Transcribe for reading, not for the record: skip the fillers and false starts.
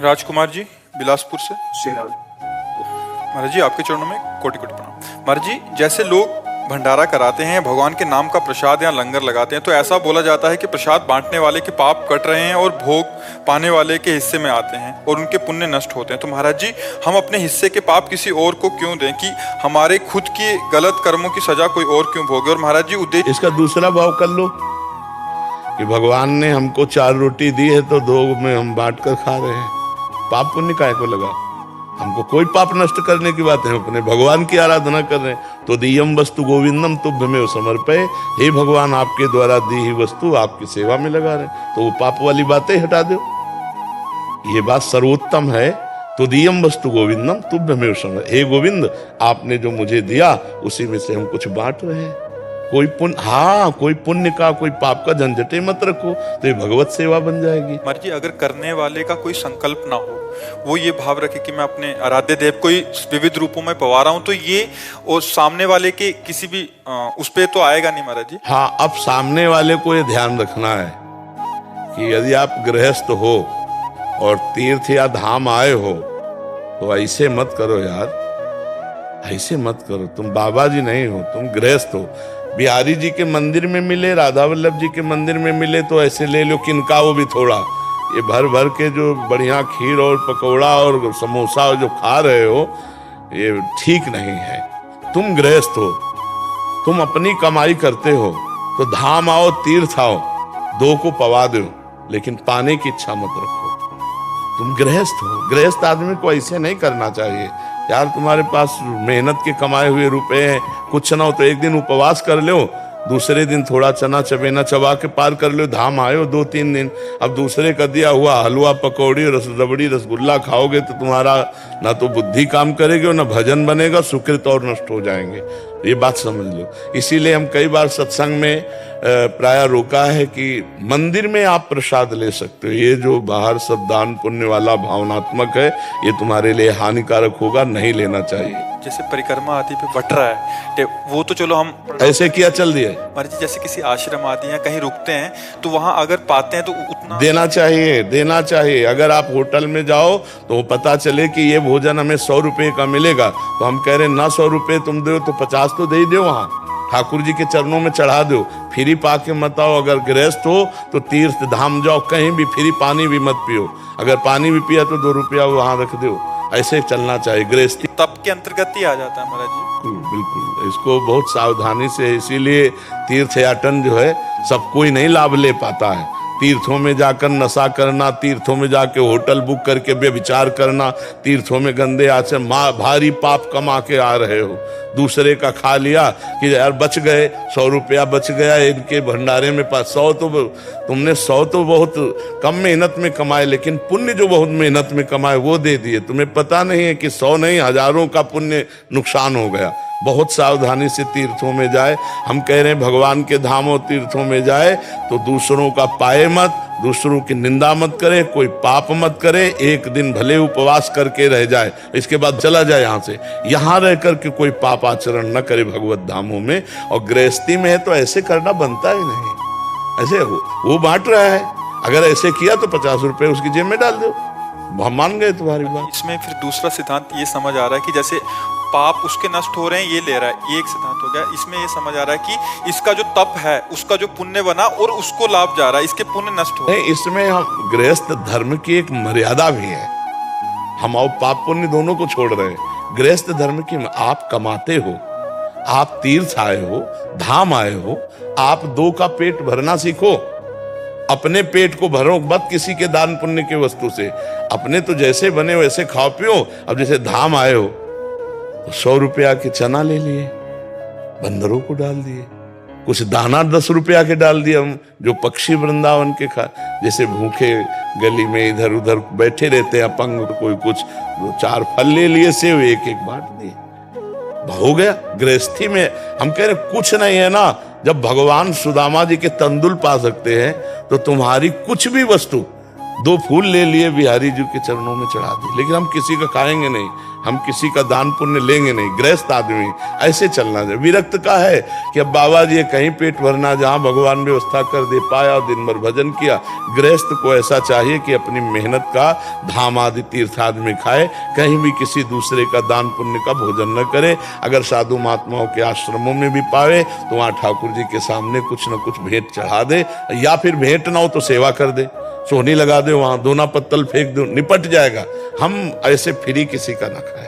राजकुमार जी बिलासपुर से। महाराज जी आपके चरणों में कोटि कोटि प्रणाम। महाराज जी जैसे लोग भंडारा कराते हैं, भगवान के नाम का प्रसाद या लंगर लगाते हैं, तो ऐसा बोला जाता है कि प्रसाद बांटने वाले के पाप कट रहे हैं और भोग पाने वाले के हिस्से में आते हैं और उनके पुण्य नष्ट होते हैं। तो महाराज जी हम अपने हिस्से के पाप किसी और को क्यों दें कि हमारे खुद के गलत कर्मों की सजा कोई और क्यों भोगे? और महाराज जी उद्देश्य इसका दूसरा भाव कर लो कि भगवान ने हमको 4 रोटी दी है तो 2 में हम बांट कर खा रहे हैं, पाप पुण्य काहे को लगा? हमको कोई पाप नष्ट करने की बात है, अपने भगवान की आराधना कर रहे हैं। तो दियम वस्तु गोविंदम तुभ्यमेव समर्पये, हे भगवान आपके द्वारा दी ही वस्तु आपकी सेवा में लगा रहे हैं, तो वो पाप वाली बातें हटा दो। ये बात सर्वोत्तम है। तो दियम वस्तु गोविंदम तुभ्यमेव समर्पये, हे गोविंद आपने जो मुझे दिया उसी में से हम कुछ बांट रहे हैं। कोई पुण्य, हाँ कोई पुण्य का कोई पाप का झंझटे मत रखो, तो ये भगवत सेवा बन जाएगी। महाराज जी अगर करने वाले का कोई संकल्प ना हो, वो ये भाव रखे कि मैं अपने आराध्य देव को ही विविध रूपों में पवा रहा हूं, तो ये और सामने वाले के किसी भी उस पे तो आएगा नहीं महाराज जी। हाँ, अब सामने वाले को ये ध्यान रखना है कि यदि आप गृहस्थ हो और तीर्थ या धाम आए हो तो ऐसे मत करो यार, ऐसे मत करो। तुम बाबा जी नहीं हो, तुम गृहस्थ हो। बिहारी जी के मंदिर में मिले, राधा वल्लभ जी के मंदिर में मिले तो ऐसे ले लो किनका, वो भी थोड़ा। ये भर भर के जो बढ़िया खीर और पकौड़ा और समोसा जो खा रहे हो ये ठीक नहीं है। तुम गृहस्थ हो, तुम अपनी कमाई करते हो, तो धाम आओ तीर्थ आओ, 2 को पवा दो, लेकिन पाने की इच्छा मत रखो। तुम गृहस्थ हो, गृहस्थ आदमी को ऐसे नहीं करना चाहिए यार। तुम्हारे पास मेहनत के कमाए हुए रुपए हैं, कुछ ना हो तो एक दिन उपवास कर लो, दूसरे दिन थोड़ा चना चबेना चबा के पार कर लो, धाम आयो 2-3 दिन। अब दूसरे का दिया हुआ हलवा पकौड़ी रबड़ी रसगुल्ला खाओगे तो तुम्हारा ना तो बुद्धि काम करेगी और ना भजन बनेगा, सुकृत और नष्ट हो जाएंगे। ये बात समझ लो। इसीलिए हम कई बार सत्संग में प्राय रोका है कि मंदिर में आप प्रसाद ले सकते हो, ये जो बाहर सब दान पुण्य वाला भावनात्मक है ये तुम्हारे लिए हानिकारक होगा, नहीं लेना चाहिए। जैसे परिक्रमा आदि पे बट रहा है वो तो चलो हम ऐसे किया चल दिया। महाराज जी जैसे किसी आश्रम आदि या कहीं रुकते हैं तो वहां अगर पाते हैं तो उतना देना चाहिए, देना चाहिए। अगर आप होटल में जाओ तो पता चले कि ये भोजन हमें 100 रुपए का मिलेगा, तो हम कह रहे हैं ना 100 रुपए तुम दो तो 50 तो दे ही दो, वहां ठाकुर जी के चरणों में चढ़ा दो। फ्री पाके मत आओ। अगर गृहस्थ हो तो तीर्थ धाम जाओ, कहीं भी फ्री पानी भी मत पियो। अगर पानी भी पिया तो 2 रुपया वहां रख दो। ऐसे चलना चाहिए। गृहस्थी तप के अंतर्गत ही आ जाता है महाराज जी। बिल्कुल, इसको बहुत सावधानी से, इसीलिए तीर्थयाटन जो है सब कोई नहीं लाभ ले पाता है। तीर्थों में जाकर नशा करना, तीर्थों में जाके होटल बुक करके व्यभिचार करना, तीर्थों में गंदे आचरण, भारी पाप कमा के आ रहे हो। दूसरे का खा लिया कि यार बच गए, 100 रुपया बच गया इनके भंडारे में। 100 तो तुमने 100 तो बहुत कम मेहनत में कमाए, लेकिन पुण्य जो बहुत मेहनत में कमाए वो दे दिए। तुम्हें पता नहीं है कि 100 नहीं हजारों का पुण्य नुकसान हो गया। बहुत सावधानी से तीर्थों में जाए। हम कह रहे हैं भगवान के धामों तीर्थों में जाए तो दूसरों का पाए मत, दूसरों की निंदा मत करे, कोई पाप मत करे। एक दिन भले उपवास करके रह जाए, इसके बाद चला जाए यहाँ से। यहाँ रह करके कोई पाप आचरण न करे भगवत धामों में। और गृहस्थी में है तो ऐसे करना बनता ही नहीं। ऐसे वो बांट रहा है, अगर ऐसे किया तो 50 रुपए उसकी जेब में डाल दो, हम मान गए तुम्हारी बात। इसमें फिर दूसरा सिद्धांत ये समझ आ रहा है कि जैसे पाप उसके नष्ट हो रहे हैं ये ले रहा है, ये एक सिद्धांत हो गया। इसमें ये समझ आ रहा है कि इसका जो तप है उसका जो पुण्य बना और उसको लाभ जा रहा है, इसके पुण्य नष्ट हो रहे हैं। नहीं, इसमें हम गृहस्थ धर्म की एक मर्यादा भी है। हम और पाप पुण्य दोनों को छोड़ रहे हैं। गृहस्थ धर्म की, आप कमाते हो, आप तीर्थ आए हो, धाम आए हो, आप 2 का पेट भरना सीखो। अपने पेट को भरो मत किसी के दान पुण्य के वस्तु से। अपने तो जैसे बने वैसे खाओ पियो। अब जैसे धाम आए हो तो 100 रुपया के चना ले लिए, बंदरों को डाल दिए, कुछ दाना 10 रुपया के डाल दिए। हम जो पक्षी वृंदावन के खा, जैसे भूखे गली में इधर उधर बैठे रहते हैं अपंग, कोई कुछ 4 फल ले लिए, सेव एक बांट दिए, हो गया। गृहस्थी में हम कह रहे कुछ नहीं है ना। जब भगवान सुदामा जी के तंदुल पा सकते हैं तो तुम्हारी कुछ भी वस्तु, 2 फूल ले लिए बिहारी जी के चरणों में चढ़ा दी, लेकिन हम किसी का खाएंगे नहीं। हम किसी का दान पुण्य लेंगे नहीं। गृहस्थ आदमी ऐसे चलना चाहिए। विरक्त का है कि अब बाबा जी कहीं पेट भरना, जहां भगवान व्यवस्था कर दे पाया और दिन भर भजन किया। गृहस्थ को ऐसा चाहिए कि अपनी मेहनत का धाम आदि तीर्थ आदि खाए, कहीं भी किसी दूसरे का दान पुण्य का भोजन न करे। अगर साधु महात्माओं के आश्रमों में भी पावे तो वहां ठाकुर जी के सामने कुछ न कुछ भेंट चढ़ा दे, या फिर भेंट ना हो तो सेवा कर दे, सोहनी लगा दे, वहां दोना पत्तल फेंक दो, निपट जाएगा। हम ऐसे फ्री किसी का ना खाए।